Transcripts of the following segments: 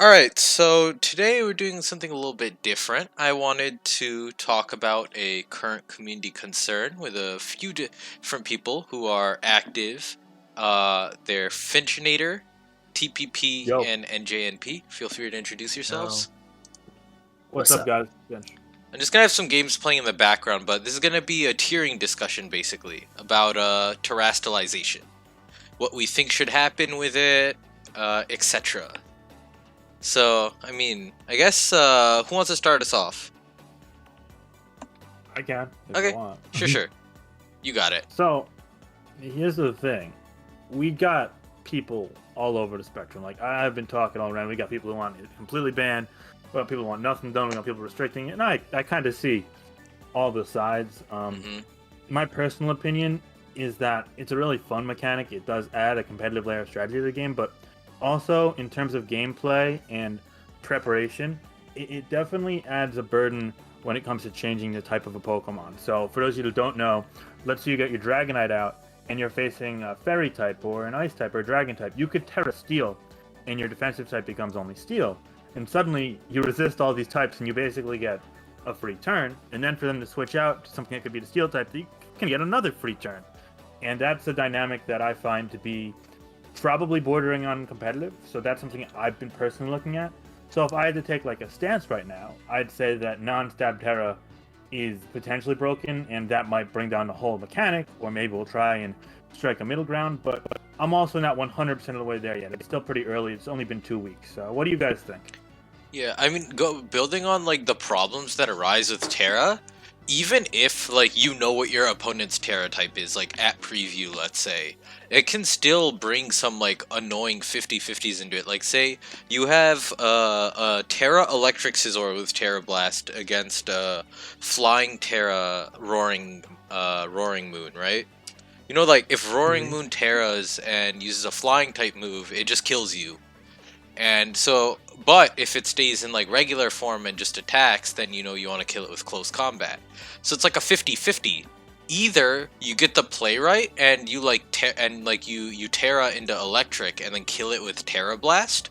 Alright, so today we're doing something a little bit different. I wanted to talk about a current community concern with a few different people who are active. They're Finchinator, TPP, Yo, and NJNP. Feel free to introduce No. yourselves. what's What's up, up? guys? Finch. I'm just gonna have some games playing in the background, but this is gonna be a tiering discussion basically about terastalization. What we think should happen with it, etc. So, I guess, who wants to start us off? I can if you Okay, want. sure. You got it. So, here's the thing: we got people all over the spectrum. Like I've been talking all around. We got people who want it completely banned. We got people who want nothing done. We got people restricting it. And I kind of see all the sides. hmm My personal opinion is that it's a really fun mechanic. It does add a competitive layer of strategy to the game, but also in terms of gameplay and preparation, it definitely adds a burden when it comes to changing the type of a Pokemon. So for those of you who don't know, let's say you get your Dragonite out and you're facing a Fairy type or an Ice type or a Dragon type. You could Terra Steel, and your defensive type becomes only Steel, and suddenly you resist all these types, and you basically get a free turn. And then for them to switch out to something that could be the Steel type, you can get another free turn. And that's a dynamic that I find to be probably bordering on competitive. So that's something I've been personally looking at. So if I had to take like a stance right now, I'd say that non-stab Terra is potentially broken, and that might bring down the whole mechanic, or maybe we'll try and strike a middle ground. But I'm also not 100% of the way there yet. It's still pretty early. It's only been 2 weeks. So what do you guys think? Yeah, building on like the problems that arise with Terra, even if like you know what your opponent's Terra type is, like at preview, let's say, it can still bring some like annoying 50-50s into it. Like say you have a Terra Electric Scizor with Terra Blast against Flying Terra Roaring Moon, right? You know, like if Roaring Mm-hmm. Moon Terras and uses a flying type move, it just kills you. And so, but if it stays in like regular form and just attacks, then you know you want to kill it with close combat. So it's like a 50-50. Either you get the play right and you like you Terra into electric and then kill it with Terra Blast,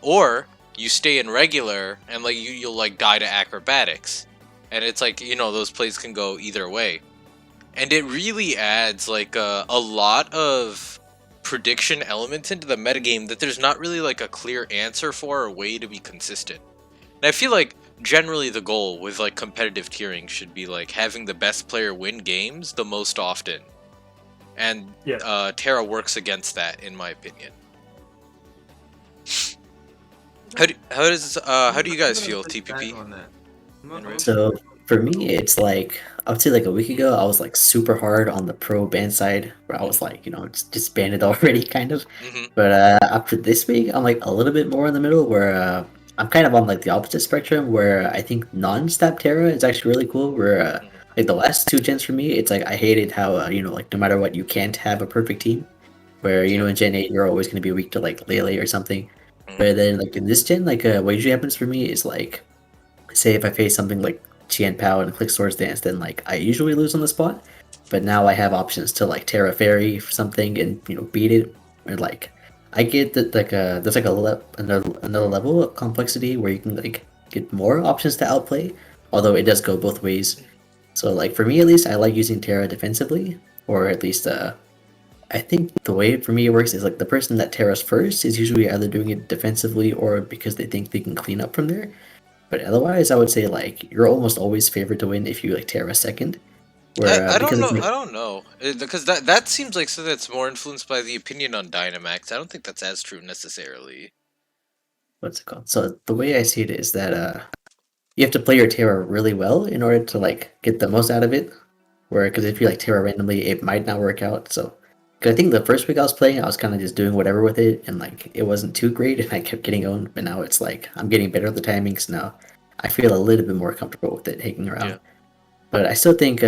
or you stay in regular and like you'll like die to acrobatics. And it's like, you know, those plays can go either way. And it really adds like a lot of prediction elements into the metagame that there's not really like a clear answer for or way to be consistent. And I feel like generally the goal with like competitive tiering should be like having the best player win games the most often. And Yes. Terra works against that, in my opinion. How do you guys feel, Push back TPP on that. and Riv? So for me, it's like I would say like a week ago, I was like super hard on the pro ban side, where I was like, it's disbanded already, kind of. Mm-hmm. But after this week, I'm like a little bit more in the middle, where I'm kind of on like the opposite spectrum, where I think non-stab Terra is actually really cool. Where like the last two gens for me, it's like I hated how like no matter what, you can't have a perfect team. Where Yep. in Gen 8, you're always going to be weak to like Lele or something. Mm-hmm. But then like in this gen, like what usually happens for me is like say if I face something like Tien Pao and Click Swords Dance, then like I usually lose on the spot. But now I have options to like Terra Fairy for something and beat it. Or like I get that like there's like another level of complexity where you can like get more options to outplay. Although it does go both ways. So like for me at least, I like using Terra defensively, or at least I think the way for me it works is like the person that Terras first is usually either doing it defensively or because they think they can clean up from there. But otherwise, I would say like you're almost always favored to win if you like Terra second, where I don't because it's know. like I don't know because that seems like something that's more influenced by the opinion on Dynamax. I don't think that's as true necessarily. what's it called? So the way I see it is that you have to play your Terra really well in order to like get the most out of it. Where because if you like Terra randomly, it might not work out. So because I think the first week I was playing, I was kind of just doing whatever with it, and like it wasn't too great, and I kept getting owned. But now it's like I'm getting better at the timings now. I feel a little bit more comfortable with it hanging Yeah. around. But I still think,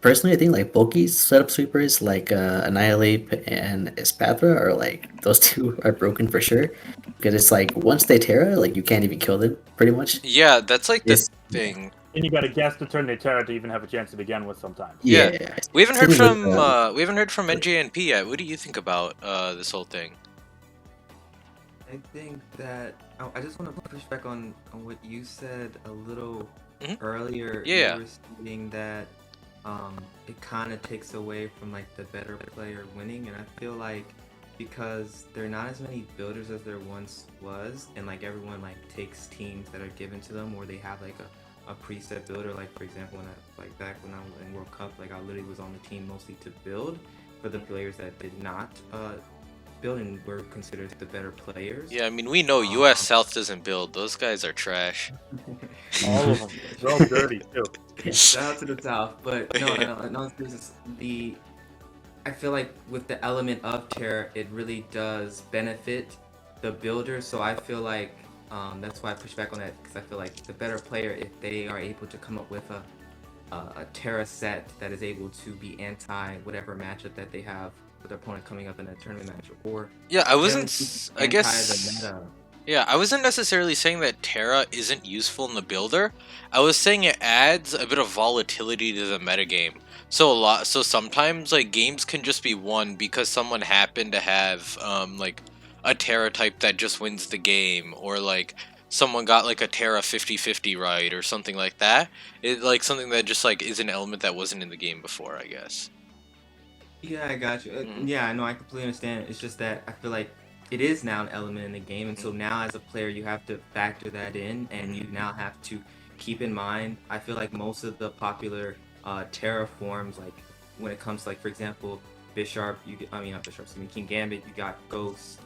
personally, I think like bulky setup sweepers like Annihilate and Espathra are like those two are broken for sure. Because it's like once they Terra, like you can't even kill them pretty much. Yeah, that's like the Yeah, thing. And you got to guess the turn they Terra to even have a chance to begin with sometimes. Yeah, yeah. we haven't heard Same with from we haven't heard from NJNP yet. What do you think about this whole thing? I think that I just want to push back on what you said a little earlier. You Yeah. were saying that it kind of takes away from like the better player winning, and I feel like because there are not as many builders as there once was, and like everyone like takes teams that are given to them, or they have like a preset builder. Like for example, when I like back when I was in World Cup, like I literally was on the team mostly to build for the players that did not build and were considered the better players. Yeah, I mean, we know US South doesn't build. Those guys are trash. All of them. They're all dirty too. Shout out to the South, but no. This is the. I feel like with the element of terror, it really does benefit the builder. So I feel like that's why I push back on that, because I feel like the better player, if they are able to come up with a terror set that is able to be anti whatever matchup that they have with their opponent coming up in a tournament match, or Yeah, I wasn't. I anti guess. the meta. Yeah, I wasn't necessarily saying that Terra isn't useful in the builder. I was saying it adds a bit of volatility to the metagame. So sometimes like games can just be won because someone happened to have like a Terra type that just wins the game, or like someone got like a Terra 50/50 right or something like that. It like something that just like is an element that wasn't in the game before, I guess. Yeah, I got you. Yeah, no, I completely understand. It's just that I feel like it is now an element in the game, and so now as a player, you have to factor that in, and you now have to keep in mind. I feel like most of the popular terraforms, like when it comes to, like for example, Bisharp, I mean not Bisharp, I mean King Gambit, you got Ghost,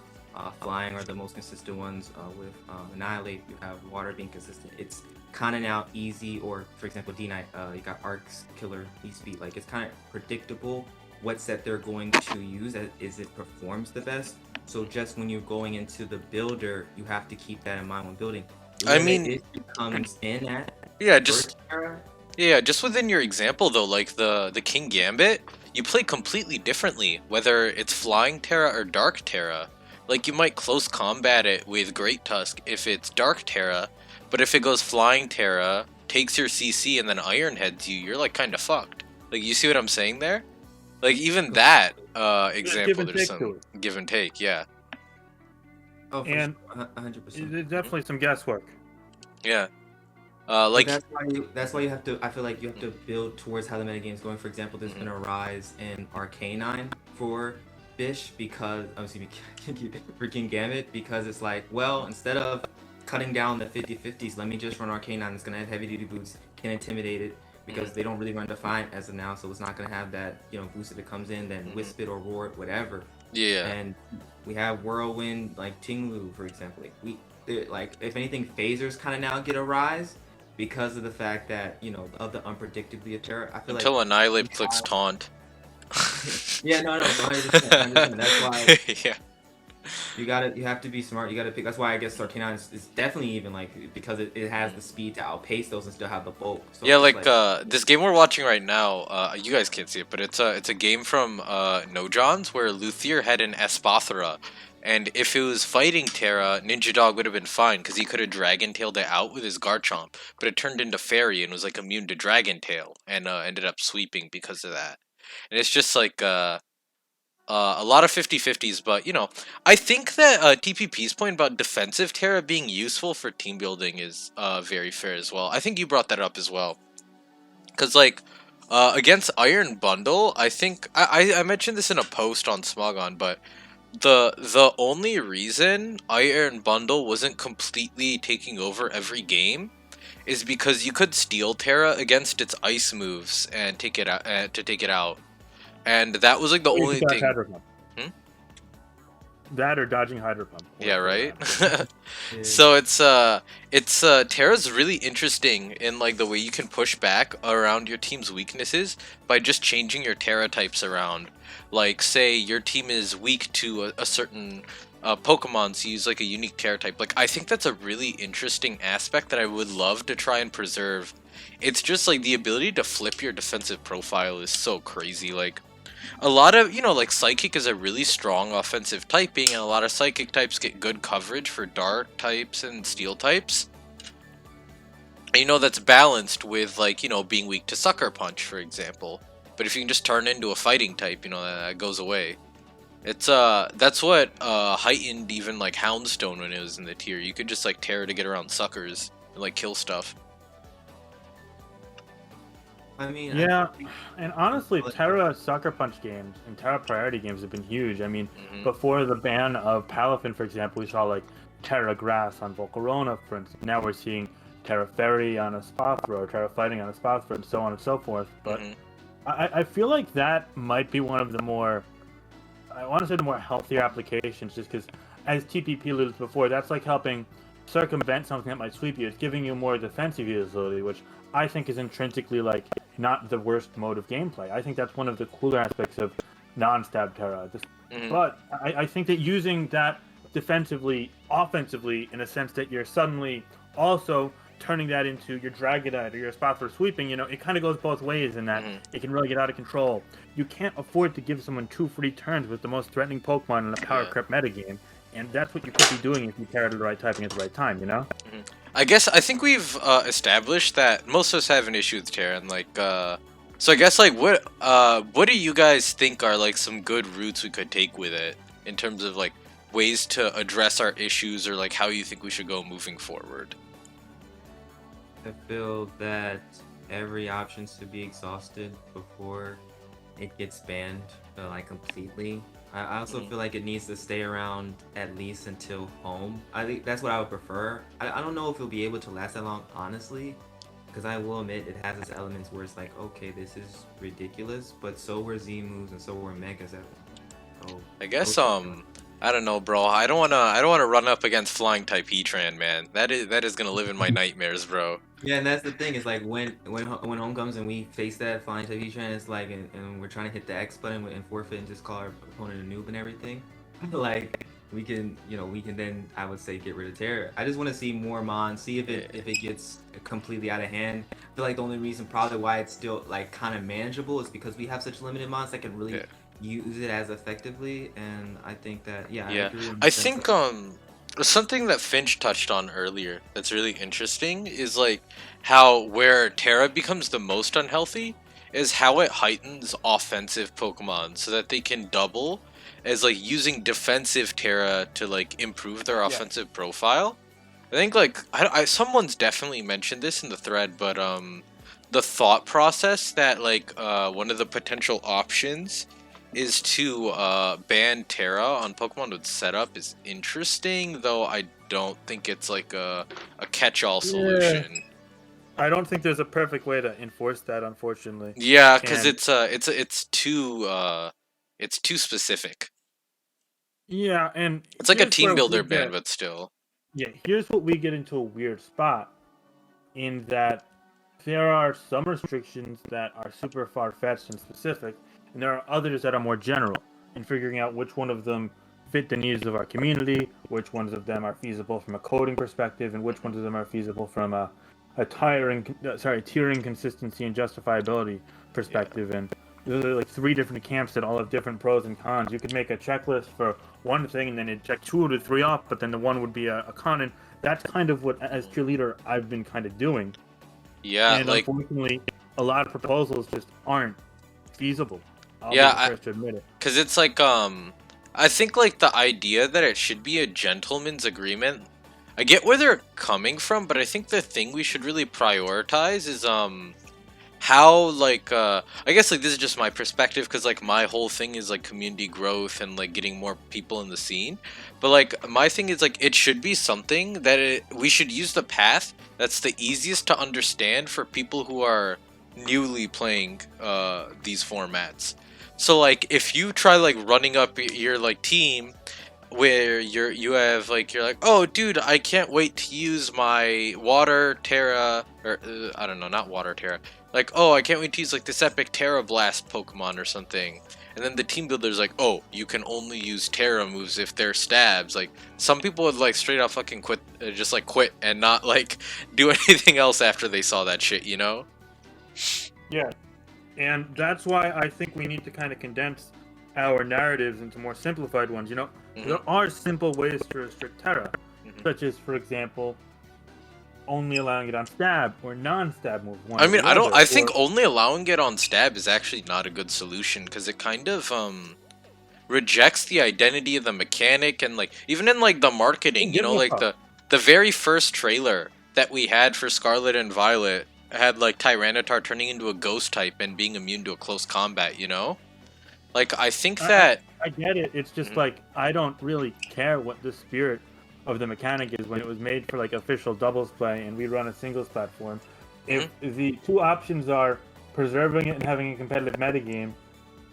Flying are the most consistent ones. With Annihilate, you have Water being consistent. It's kind of now easy, or for example, D-Knight, you got Arcs, Killer, E-Speed. Like it's kind of predictable what set they're going to use as it performs the best. So just when you're going into the builder, you have to keep that in mind when building. I mean, it comes in at yeah, just Terra. yeah, just within your example though, like the King Gambit, you play completely differently whether it's Flying Terra or Dark Terra. Like you might close combat it with Great Tusk if it's Dark Terra, but if it goes Flying Terra, takes your CC and then Iron Heads you, you're like kind of fucked. Like you see what I'm saying there? Like even that example, there's some give and take, yeah. Oh, for And sure, 100%. there's definitely some guesswork. Yeah. But Like that's why you have to. I feel like you have to build towards how the metagame is going. For example, there's been a rise in Arcanine for Bish because obviously for King Gambit, because it's like, well, instead of cutting down the 50/50s, let me just run Arcanine. It's gonna have heavy duty boots, can intimidate it, because they don't really run Defiant as of now, so it's not gonna have that boost if it comes in, then Wisp it or Roar it, whatever. yeah. And we have Whirlwind, like Tinglu, for example. Like if anything, phasers kind of now get a rise because of the fact that of the unpredictability of Terra. I feel Until like Annihilate clicks taunt. yeah, no, 100%. That's why Yeah. you have to be smart. You gotta pick. That's why I guess Arcanine is definitely even like, because it has the speed to outpace those and still have the bulk. So Yeah, it's like this game we're watching right now, you guys can't see it, but it's a game from No Johns where Luthier had an Espathra, and if it was fighting Terra, Ninja Dog would have been fine because he could have Dragon Tailed it out with his Garchomp, but it turned into Fairy and was like immune to Dragon Tail and ended up sweeping because of that. And it's just like a lot of 50/50s, but I think that TPP's point about defensive Terra being useful for team building is very fair as well. I think you brought that up as well, because like against Iron Bundle, I think I mentioned this in a post on Smogon, but the only reason Iron Bundle wasn't completely taking over every game is because you could steal Terra against its ice moves and take it out to take it out. And that was like the only thing. That or dodging Hydro Pump. Yeah, right. Yeah. So it's Terra's really interesting in like the way you can push back around your team's weaknesses by just changing your Terra types around. Like say your team is weak to a certain Pokemon, so use like a unique Terra type. Like I think that's a really interesting aspect that I would love to try and preserve. It's just like the ability to flip your defensive profile is so crazy. Like a lot of, like Psychic is a really strong offensive typing, and a lot of Psychic types get good coverage for Dark types and Steel types. And, that's balanced with, like, being weak to Sucker Punch, for example. But if you can just turn into a fighting type, that goes away. That's what heightened even like Houndstone when it was in the tier. You could just like Terra to get around suckers and like kill stuff. I mean, Yeah, and honestly, Terra Sucker Punch games and Terra Priority games have been huge. I mean, before the ban of Palafin, for example, we saw like Terra Grass on Volcarona, for instance. Now we're seeing Terra Fairy on a Spathra, or Terra Fighting on a Spathra, and so on and so forth. But I feel like that might be one of the more, I want to say the more healthier applications, just because, as TPP alluded to before, that's like helping circumvent something that might sweep you. It's giving you more defensive utility, which I think is intrinsically like not the worst mode of gameplay. I think that's one of the cooler aspects of non-stab Terra. But I think that using that defensively, offensively, in a sense that you're suddenly also turning that into your Dragonite or your spot for sweeping, it kind of goes both ways in that it can really get out of control. You can't afford to give someone 2 free turns with the most threatening Pokemon in a power creep metagame. And that's what you could be doing if you Terra to the right typing at the right time, I think we've established that most of us have an issue with Terra, and like, so I guess like what do you guys think are like some good routes we could take with it in terms of like ways to address our issues, or like how you think we should go moving forward? I feel that every option should be exhausted before it gets banned, like completely. I also feel like it needs to stay around at least until home. I think that's what I would prefer. I don't know if it'll be able to last that long, honestly, because I will admit it has its elements where it's like, okay, this is ridiculous, but so were Z moves and so were Megas. I guess I don't know, bro. I don't wanna run up against flying type Heatran, man. That is gonna live in my nightmares, bro. Yeah, and that's the thing. It's like when home comes and we face that flying type Heatran, it's like, and we're trying to hit the X button and forfeit and just call our opponent a noob and everything. Like we can then, I would say, get rid of Terra. I just want to see more Mon, see if it gets completely out of hand. I feel like the only reason probably why it's still like kind of manageable is because we have such limited Mons that can really use it as effectively. And I think that I think something that Finch touched on earlier that's really interesting is like how where Terra becomes the most unhealthy is how it heightens offensive Pokemon so that they can double as like using defensive Terra to like improve their offensive profile. I think like someone's definitely mentioned this in the thread, but the thought process that like one of the potential options is to ban Terra on Pokemon with setup is interesting, though I don't think it's like a catch-all solution. Yeah. I don't think there's a perfect way to enforce that, unfortunately. Yeah, because it's too specific. Yeah, and it's like a team builder ban, but still. Yeah, here's what we get into a weird spot, in that there are some restrictions that are super far-fetched and specific, and there are others that are more general, in figuring out which one of them fit the needs of our community, which ones of them are feasible from a coding perspective, and which ones of them are feasible from a tiering consistency and justifiability perspective. And there are like 3 different camps that all have different pros and cons. You could make a checklist for one thing and then it'd check 2 to 3 off, but then the one would be a con, and that's kind of what, as tier leader, I've been kind of doing. Yeah, and like, unfortunately, a lot of proposals just aren't feasible. I'll be yeah, the first to admit it. Because it's like, I think like the idea that it should be a gentleman's agreement, I get where they're coming from, but I think the thing we should really prioritize is how like I guess like this is just my perspective, because like my whole thing is like community growth and like getting more people in the scene, but like my thing is like it should be something that we should use the path that's the easiest to understand for people who are newly playing these formats. So like if you try like running up your like team where you're like, oh dude, I can't wait to use my water Terra, or I don't know, not water Terra, like, oh, I can't wait to use like this epic Terra Blast Pokemon or something, and then the team builder's like, oh, you can only use Terra moves if they're stabs. Like some people would like straight up fucking quit, just like quit and not like do anything else after they saw that shit, Yeah, and that's why I think we need to kind of condense our narratives into more simplified ones. There are simple ways to restrict Terra, such as, for example, only allowing it on stab or non-stab move. I think only allowing it on stab is actually not a good solution, because it kind of rejects the identity of the mechanic, and like even in like the marketing, you know, gives a like fuck? the very first trailer that we had for Scarlet and Violet had like Tyranitar turning into a ghost type and being immune to a close combat, you know? Like I think that I get it. It's just like I don't really care what the spirit of the mechanic is when it was made for like official doubles play and we run a singles platform. If the two options are preserving it and having a competitive metagame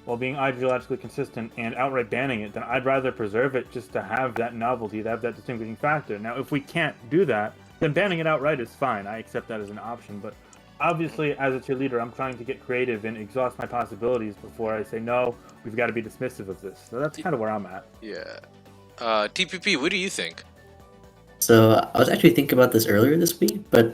while being ideologically consistent and outright banning it, then I'd rather preserve it just to have that novelty, to have that distinguishing factor. Now, if we can't do that, then banning it outright is fine. I accept that as an option, but obviously, as a cheerleader, I'm trying to get creative and exhaust my possibilities before I say, no, we've got to be dismissive of this. So that's kind of where I'm at. yeah. TPP, what do you think? So I was actually thinking about this earlier this week, but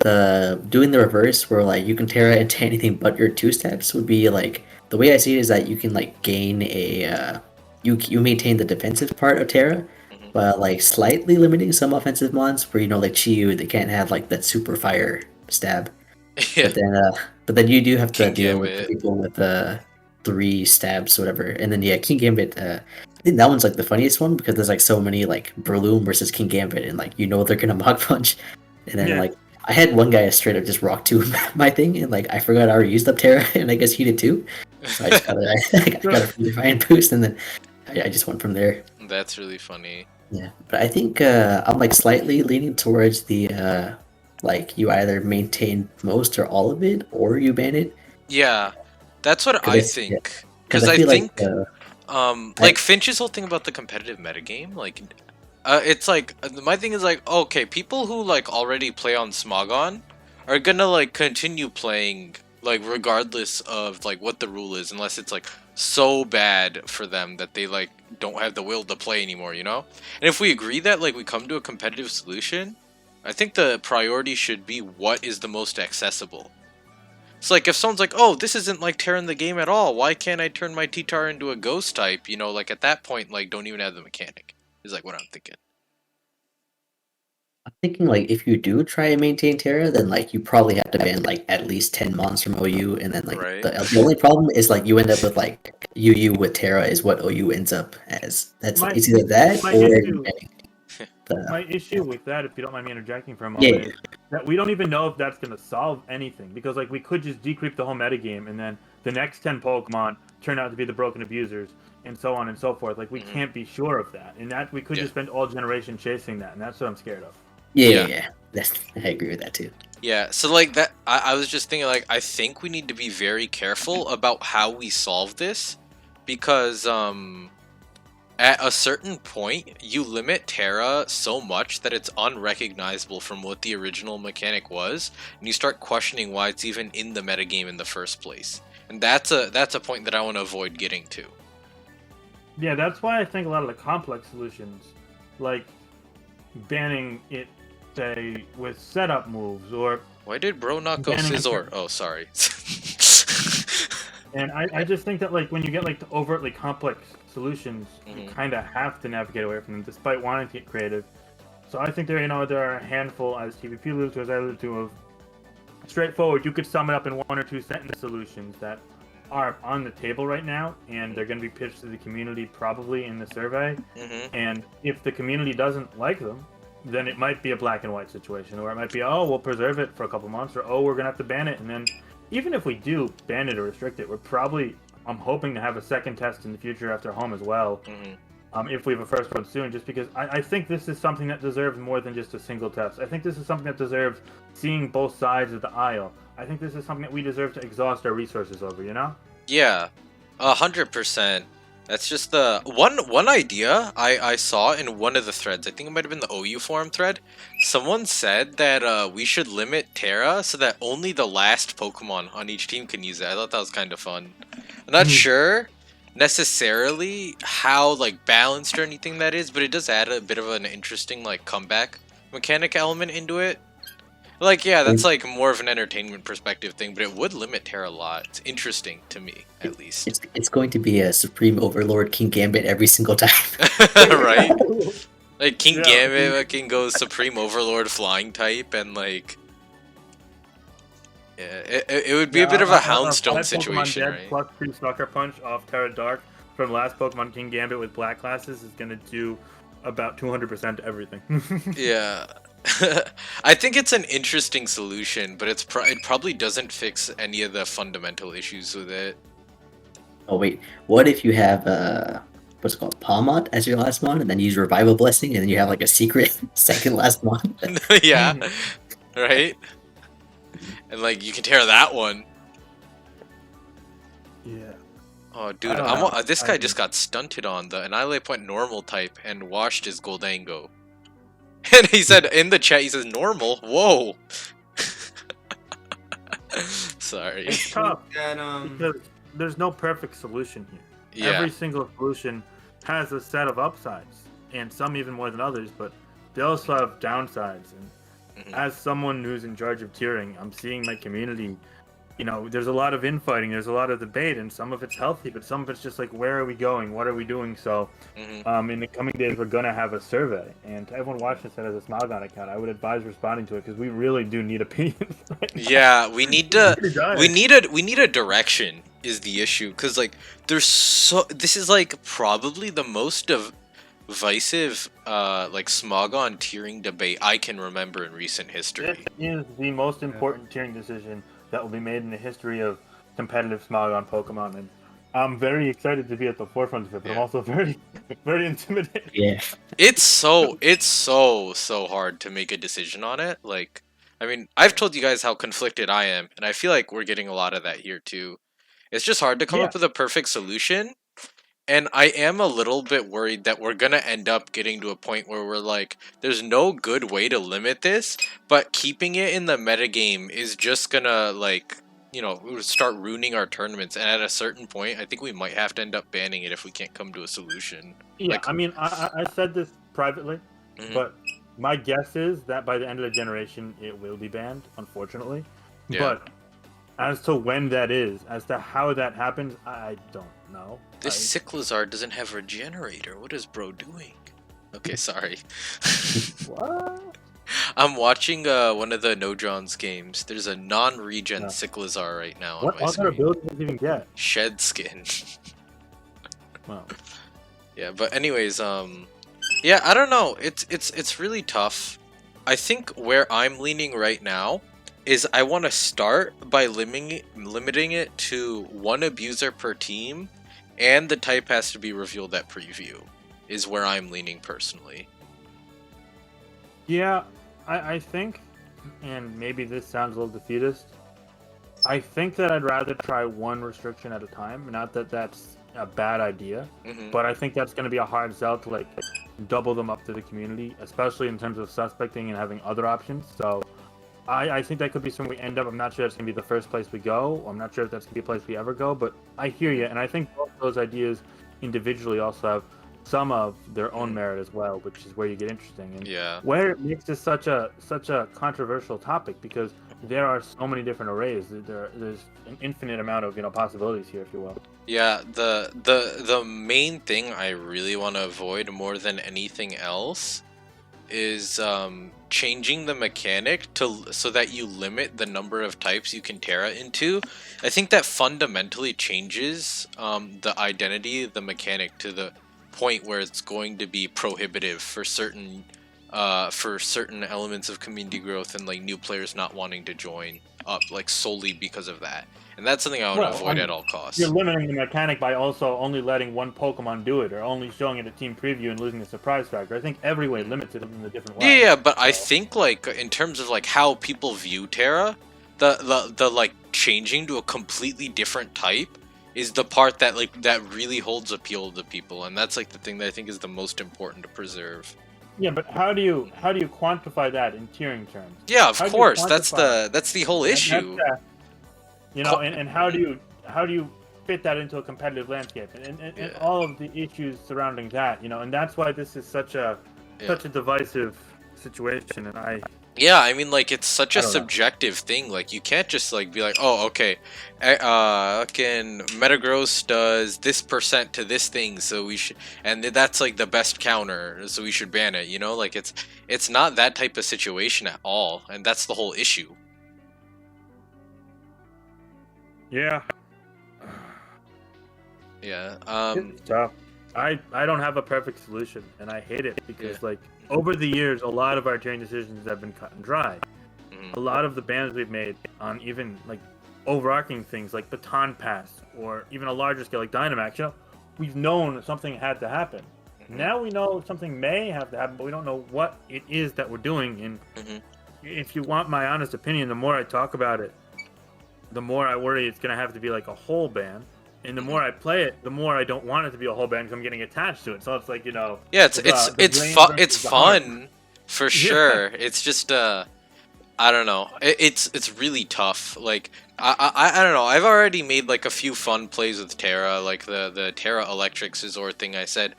doing the reverse where like you can Terra into anything but your two steps would be like the way I see it is that you can like gain a you maintain the defensive part of Terra, but like slightly limiting some offensive mons where like Chiyu they can't have like that super fire stab. Yeah, But then you do have to King deal with the Gambit. people with 3 stabs, whatever. And then King Gambit. I think that one's like the funniest one because there's like so many like Breloom versus King Gambit, and like they're gonna Mach Punch. And then Yeah. like I had one guy straight up just rock to my thing, and like I forgot I already used up Terra, and I guess he did too. So I just got I got a free Defiant boost, and then I just went from there. That's really funny. Yeah, but I think I'm like slightly leaning towards the like you either maintain most or all of it, or you ban it. Yeah, that's what 'Cause I it's- yeah, think. 'cause Because I feel think, I- like Finch's whole thing about the competitive metagame, like, it's like my thing is like, okay, people who like already play on Smogon are gonna like continue playing like regardless of like what the rule is, unless it's like so bad for them that they like don't have the will to play anymore, you know? And if we agree that like we come to a competitive solution, I think the priority should be what is the most accessible. It's like if someone's like, oh, this isn't like tearing the game at all, why can't I turn my T-Tar into a ghost type? You know, like at that point, like don't even have the mechanic. Is like what I'm thinking. I'm thinking like if you do try and maintain Terra, then like you probably have to ban like at least 10 mons from OU, and then like Right. the only problem is like you end up with like UU with Terra is what OU ends up as. That's My- it's either that my or issue- banning. My issue with that, if you don't mind me interjecting for a Yeah, moment, is that we don't even know if that's going to solve anything. Because like we could just decreep the whole metagame, and then the next 10 Pokemon turn out to be the broken abusers, and so on and so forth. Like we can't be sure of that, and that we could Yeah. just spend all generation chasing that, and that's what I'm scared of. yeah. I agree with that too. Yeah, so like that, I was just thinking like I think we need to be very careful about how we solve this, because at a certain point you limit Terra so much that it's unrecognizable from what the original mechanic was, and you start questioning why it's even in the metagame in the first place. And that's a point that I want to avoid getting to. Yeah, that's why I think a lot of the complex solutions, like banning it, say, with setup moves, or Why did bro not go Banning Fizzor? Oh, sorry. and I just think that like when you get like the overtly complex solutions, you Mhm. kind of have to navigate away from them, despite wanting to get creative. So I think there are a handful, as TPP alluded to, as I alluded to, of straightforward. You could sum it up in 1 or 2 sentence solutions that are on the table right now, and they're going to be pitched to the community probably in the survey. And if the community doesn't like them, then it might be a black and white situation, or it might be, oh, we'll preserve it for a couple months, or oh, we're gonna have to ban it. And then even if we do ban it or restrict it, we're probably, I'm hoping to have a second test in the future after home as well, if we have a first one soon, just because I think this is something that deserves more than just a single test. I think this is something that deserves seeing both sides of the aisle. I think this is something that we deserve to exhaust our resources over, you know? Yeah, 100%. That's just the one idea I saw in one of the threads. I think it might have been the OU forum thread. Someone said that we should limit Terra so that only the last Pokemon on each team can use it. I thought that was kind of fun. I'm not sure necessarily how like balanced or anything that is, but it does add a bit of an interesting like comeback mechanic element into it. Like, yeah, that's like more of an entertainment perspective thing, but it would limit Terra a lot. It's interesting to me, at least. It's going to be a Supreme Overlord King Gambit every single time. Right? Like, King Yeah. Gambit fucking goes Supreme Overlord flying type, and like... Yeah, it would be a bit of a Houndstone situation, Dead right? plus 2 Sucker Punch off Terra Dark from last Pokemon King Gambit with black classes is gonna do about 200% everything. Yeah. I think it's an interesting solution, but it probably doesn't fix any of the fundamental issues with it. Oh wait, what if you have what's it called, Palmot as your last mon, and then use Revival Blessing, and then you have like a secret second last mon? Yeah, right. And like you can tear that one. Yeah. Oh, dude, I don't know. this I guy think- just got stunted on. The Annihilate went normal type and washed his Goldango. And he said in the chat, he says normal. Whoa. Sorry. It's tough That, because there's no perfect solution here. Yeah. Every single solution has a set of upsides, and some even more than others, but they also have downsides. And Mhm. as someone who's in charge of tiering, I'm seeing my community, you know, there's a lot of infighting, there's a lot of debate, and some of it's healthy, but some of it's just like, where are we going? What are we doing? So, Mhm. in the coming days, we're going to have a survey. And to everyone watching this that has a Smilegon account, I would advise responding to it because we really do need opinions right now. Yeah, we need to. Pretty dire. We need a direction is the issue because like there's so this is like probably the most divisive like Smogon tiering debate I can remember in recent history. This is the most important tiering decision that will be made in the history of competitive Smilegon Pokemon, and I'm very excited to be at the forefront of it, but I'm Yeah. also very, very intimidated. Yeah. It's so hard to make a decision on it. Like, I mean, I've told you guys how conflicted I am, and I feel like we're getting a lot of that here too. It's just hard to come up with a perfect solution. And I am a little bit worried that we're gonna end up getting to a point where we're like, there's no good way to limit this, but keeping it in the metagame is just gonna like, you know, start ruining our tournaments. And at a certain point, I think we might have to end up banning it if we can't come to a solution. Yeah, Like- I mean, I said this privately, Mhm. but my guess is that by the end of the generation, it will be banned, unfortunately. Yeah. But as to when that is, as to how that happens, I don't know. This Cyclizar doesn't have Regenerator. What is bro doing? Okay, sorry. What? I'm watching one of the No John's games. There's a non-regen Yeah. Cyclizar right now on What my other screen. ability does it even get? Shed skin. Well, Yeah, but anyways, yeah, I don't know. It's really tough. I think where I'm leaning right now is I want to start by limiting it to one abuser per team, and the type has to be revealed at preview. Is where I'm leaning personally. yeah, I think, and maybe this sounds a little defeatist, I think that I'd rather try one restriction at a time. Not that that's a bad idea, Mhm. but I think that's going to be a hard sell to like double them up to the community, especially in terms of suspecting and having other options. So I think that could be somewhere we end up. I'm not sure it's going to be the first place we go. I'm not sure if that's going to be a place we ever go, but I hear you. And I think both those ideas individually also have some of their own merit as well, which is where you get interesting. And Yeah. where it makes this such a controversial topic because there are so many different arrays. There's an infinite amount of possibilities here, if you will. Yeah, the main thing I really want to avoid more than anything else is changing the mechanic so that you limit the number of types you can Terra into. I think that fundamentally changes the identity of the mechanic to the point where it's going to be prohibitive for certain elements of community growth and like new players not wanting to join up like solely because of that. And that's something I want to avoid at all costs. You're limiting the mechanic by also only letting one Pokemon do it, or only showing it a team preview and losing the surprise factor. I think every way limits it in a different way. Yeah, but I think like in terms of like how people view Terra, the like changing to a completely different type is the part that like that really holds appeal to people, and that's like the thing that I think is the most important to preserve. Yeah, but how do you quantify that in tiering terms? Yeah, of How do you course. That's quantify the whole And issue. that's, and how do you fit that into a competitive landscape and Yeah. all of the issues surrounding that, and that's why this is such a divisive situation. And Yeah, I mean, like, it's such a I don't know. subjective thing. Like, you can't just, like, be like, oh, okay, fucking Metagross does this percent to this thing, so we should, and that's, like, the best counter, so we should ban it, you know? Like, it's not that type of situation at all, and that's the whole issue. Yeah. It's tough. I don't have a perfect solution, and I hate it because Yeah. like over the years, a lot of our training decisions have been cut and dry. Mhm. A lot of the bans we've made on even like overarching things like Baton Pass or even a larger scale like Dynamax, we've known something had to happen. Mhm. Now we know something may have to happen, but we don't know what it is that we're doing. And Mhm. if you want my honest opinion, the more I talk about it, the more I worry it's going to have to be like a whole ban. And the more I play it, the more I don't want it to be a whole ban because I'm getting attached to it. So it's like, Yeah, the brain it's versus the heart. fun for Yeah. sure. It's just I don't know. It's really tough. Like I don't know. I've already made like a few fun plays with Terra, like the Terra Electric Scizor thing I said.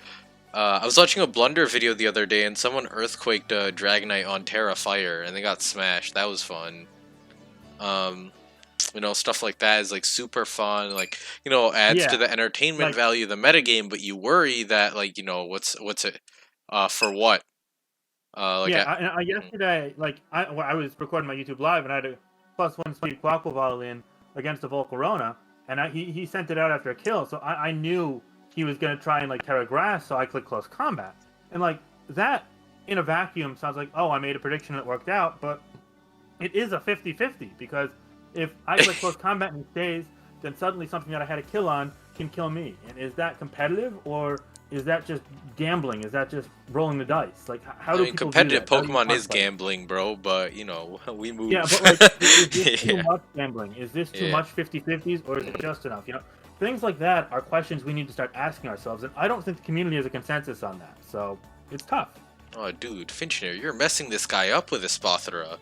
I was watching a Blunder video the other day and someone earthquaked a Dragonite on Terra Fire and they got smashed. That was fun. Stuff like that is like super fun. Like, adds to Yeah. the entertainment Like, value of the metagame, but you worry that like, what's it for what? Like yeah, I, Mhm. yesterday, like I was recording my YouTube live and I had a +1 speed Quackle in against a Volcarona, and he sent it out after a kill, so I knew he was gonna try and like Terra Grass, so I clicked close combat, and like that in a vacuum sounds like, oh, I made a prediction that worked out, but it is a 50-50 because if I click close combat and he stays, then suddenly something that I had a kill on can kill me. And is that competitive or is that just gambling? Is that just rolling the dice? Like, how I do mean, people view competitive that? How do you Pokemon is quantify it? gambling, bro, but we Yeah, move. but like, is this too Yeah, much gambling? Is this too yeah. much 50-50s or is it Mhm. just enough? Things like that are questions we need to start asking ourselves. And I don't think the community has a consensus on that. So it's tough. Oh, dude, Finchinator, you're messing this guy up with a Spothera.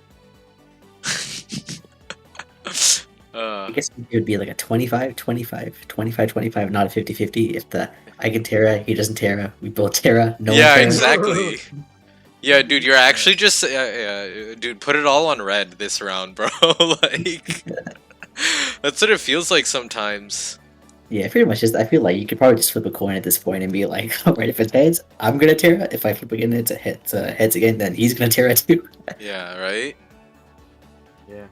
I guess it would be like a 25, 25, 25, 25, not a 50-50. If I can Terra, he doesn't Terra, we both Terra, no one Yeah, Terras. exactly. Yeah, dude, you're actually just dude, put it all on red this round, bro. Like that's what it feels like sometimes. Yeah, pretty much. Just I feel like you could probably just flip a coin at this point and be like, all right, if it's heads, I'm gonna Terra. If I flip again, it's a heads again, then he's gonna Terra too. Yeah, right? Yeah.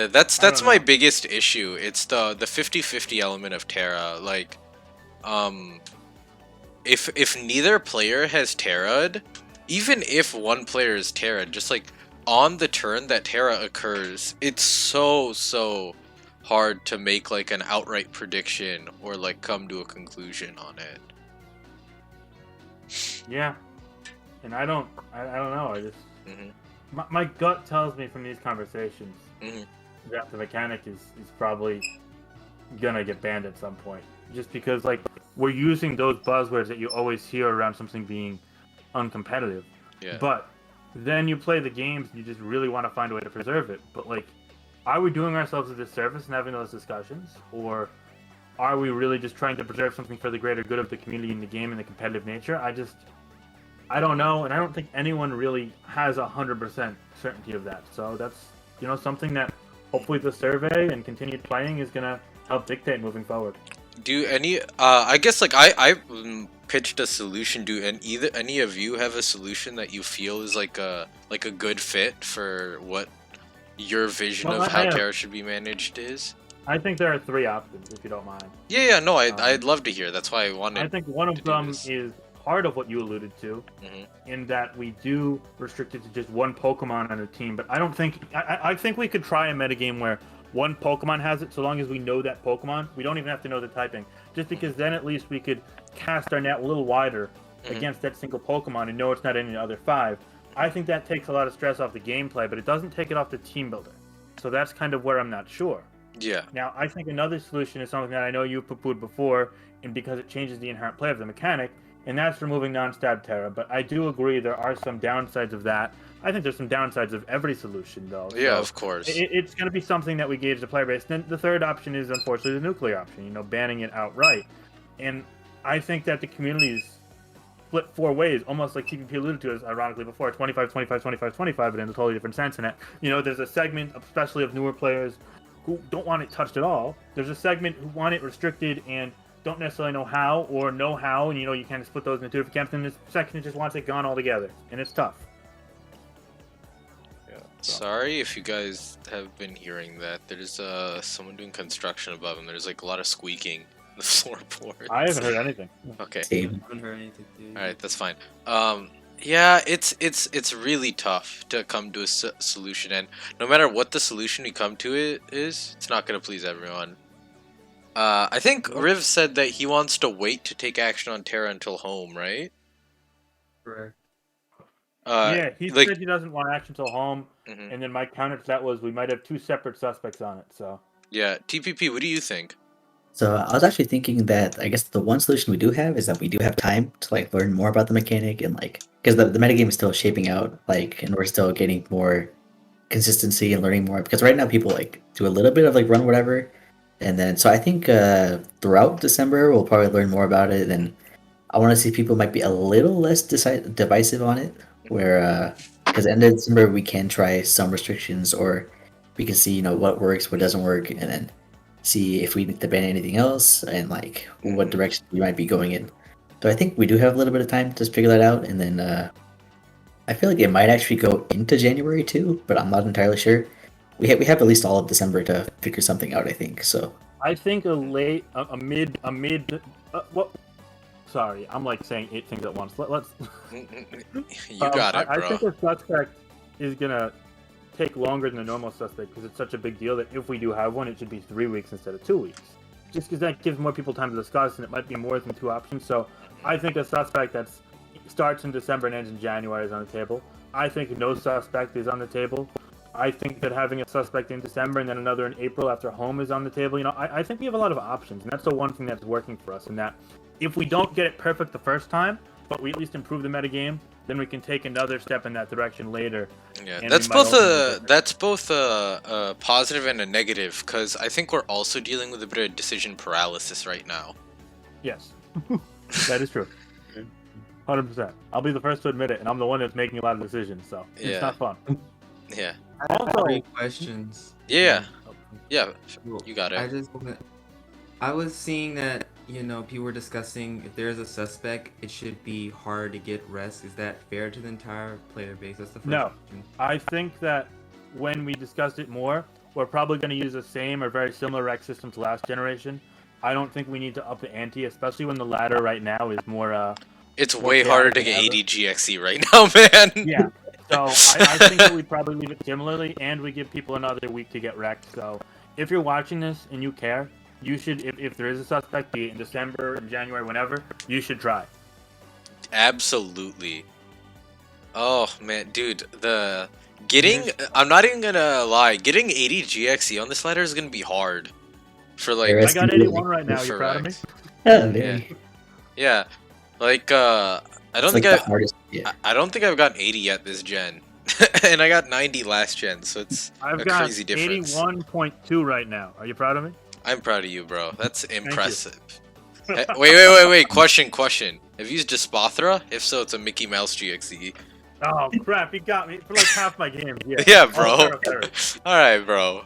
That's I don't my know. biggest issue. It's the 50-50 element of Terra. Like, if neither player has Terra'd, even if one player is Terra'd, just like on the turn that Terra occurs, it's so hard to make like an outright prediction or like come to a conclusion on it. Yeah. And I don't know. I just Hmm. my gut tells me from these conversations Hmm. that the mechanic is probably gonna get banned at some point. Just because like we're using those buzzwords that you always hear around something being uncompetitive. Yeah. But then you play the games and you just really want to find a way to preserve it. But like, are we doing ourselves a disservice and having those discussions? Or are we really just trying to preserve something for the greater good of the community and the game and the competitive nature? I don't know, and I don't think anyone really has 100% certainty of that. So that's something that hopefully the survey and continued playing is gonna help dictate moving forward. Do any I guess like I pitched a solution. Do any of you have a solution that you feel is like a good fit for what your vision Well, of I how have. Terra should be managed is? I think there are three options, if you don't mind. Yeah, no, Um, I'd love to hear. That's why I I wanted think one to of do them this. is part of what you alluded to, Mhm. in that we do restrict it to just one Pokemon on a team. But I don't think I think we could try a metagame where one Pokemon has it, so long as we know that Pokemon. We don't even have to know the typing, just because then at least we could cast our net a little wider Mhm. against that single Pokemon and know it's not any of the other five. I think that takes a lot of stress off the gameplay, but it doesn't take it off the team builder. So that's kind of where I'm not sure. Yeah. Now, I think another solution is something that I know you've poo-pooed before, and because it changes the inherent play of the mechanic, and that's removing non-stab Terra. But I do agree there are some downsides of that. I think there's some downsides of every solution, though. Yeah, So of course. it's going to be something that we gauge the player base. Then the third option is, unfortunately, the nuclear option, banning it outright. And I think that the communities split four ways, almost like TPP alluded to, as ironically before, 25, 25, 25, 25, but in a totally different sense in it. There's a segment, especially of newer players, who don't want it touched at all. There's a segment who want it restricted and don't necessarily know how, or know how, and you kind of split those into two different camps. And this section just wants it gone altogether, and it's tough. Yeah. Sorry if you guys have been hearing that. There's someone doing construction above, and there's like a lot of squeaking. The floorboards. I haven't heard anything. Okay. Same. I haven't heard anything, dude. All right, that's fine. Yeah, it's really tough to come to a solution, and no matter what the solution we come to it's not gonna please everyone. I think Riv said that he wants to wait to take action on Terra until home, right? Correct. Yeah, he like- said he doesn't want action till home, Mhm. and then my counter to that was we might have 2 separate suspects on it. So Yeah, TPP, what do you think? So I was actually thinking that I guess the one solution we do have is that we do have time to like learn more about the mechanic and like because the metagame is still shaping out like and we're still getting more consistency and learning more because right now people like do a little bit of like run whatever and then so I think throughout December we'll probably learn more about it and I want to see people might be a little less divisive on it where because at the end of December we can try some restrictions or we can see what works what doesn't work and then see if we need to ban anything else and like what direction we might be going in. So I think we do have a little bit of time to figure that out, and then I feel like it might actually go into January too, but I'm not entirely sure. We have at least all of December to figure something out. I think so. I think a mid. What? Sorry, I'm like saying 8 things at once. Let's. You got it, bro. I think a suspect is gonna take longer than a normal suspect because it's such a big deal that if we do have one, it should be 3 weeks instead of 2 weeks. Just because that gives more people time to discuss, and it might be more than 2 options. So I think a suspect that starts in December and ends in January is on the table. I think no suspect is on the table. I think that having a suspect in December and then another in April after home is on the table. I think we have a lot of options, and that's the one thing that's working for us. And that if we don't get it perfect the first time, but we at least improve the metagame, then we can take another step in that direction later. Yeah, and that's we might both a positive and a negative because I think we're also dealing with a bit of decision paralysis right now. Yes, that is true. 100%. I'll be the first to admit it, and I'm the one that's making a lot of decisions, so Yeah. it's not fun. Yeah. I have Also- 3 questions. Yeah. Yeah. Well, You got it. I was seeing that people were discussing if there's a suspect, it should be hard to get rest. Is that fair to the entire player base? That's the first No. question. I think that when we discussed it more, we're probably going to use the same or very similar rec system to last generation. I don't think we need to up the ante, especially when the ladder right now is more. It's more way harder to chaotic get than 80 GXE right now, man. Yeah. So I think that we'd probably leave it similarly, and we give people another week to get wrecked. So if you're watching this and you care, you should, if there is a suspect, be it in December, in January, whenever, you should try. Absolutely. Oh man, dude, I'm not even gonna lie, getting 80 GXE on this ladder is gonna be hard. For like, There I is- got 81 right now. You For proud of me? wrecks. Yeah, very. Yeah, like I don't It's think like the hardest. Yeah. I don't think I've gotten 80 yet this gen, and I got 90 last gen, so it's I've a got crazy difference. 81.2 right now. Are you proud of me? I'm proud of you, bro. That's impressive. you. Hey, wait. Question. Have you used Despothra? If so, it's a Mickey Mouse GXE. Oh crap! You got me for like half my games. Yeah, Yeah, bro. Oh, fair. All right, bro.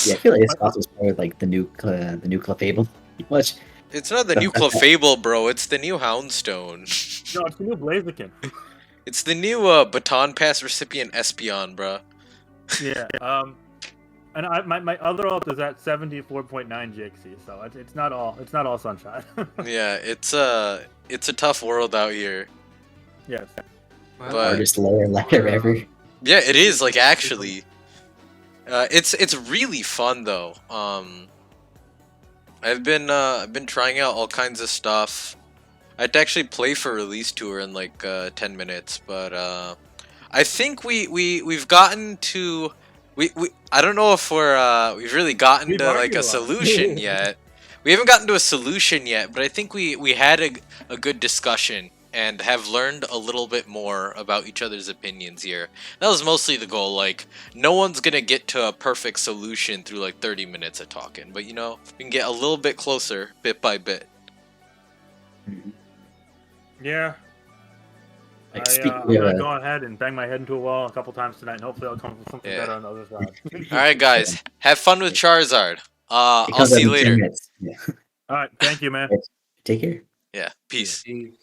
Yeah, I feel like it's also probably like the new Clefable. Much. It's not the new Clefable, bro. It's the new Houndstone. No, it's the new Blaziken. It's the new Baton Pass recipient Espeon, bro. Yeah. And my other ult is at 74.9 GXC, so it's not all sunshine. Yeah, it's a tough world out here. Yes. Wow. But- Hardest lower ladder ever. Yeah, it is. Like actually, it's really fun though. I've been trying out all kinds of stuff. I had to actually play for release tour in like 10 minutes, but I think we've gotten to we I don't know if we've really gotten We've to like argued a a lot. solution yet. We haven't gotten to a solution yet, but I think we had a good discussion and have learned a little bit more about each other's opinions here. That was mostly the goal. Like, no one's gonna get to a perfect solution through like 30 minutes of talking, but we can get a little bit closer, bit by bit. Yeah. Like, I'm speaking gonna of, go ahead and bang my head into a wall a couple times tonight, and hopefully I'll come up with something Yeah. better on the other side. All right, guys, have fun with Charizard. it I'll comes see you out in 10 later. minutes. Yeah. All right, thank you, man. Take care. Yeah, peace. Jeez.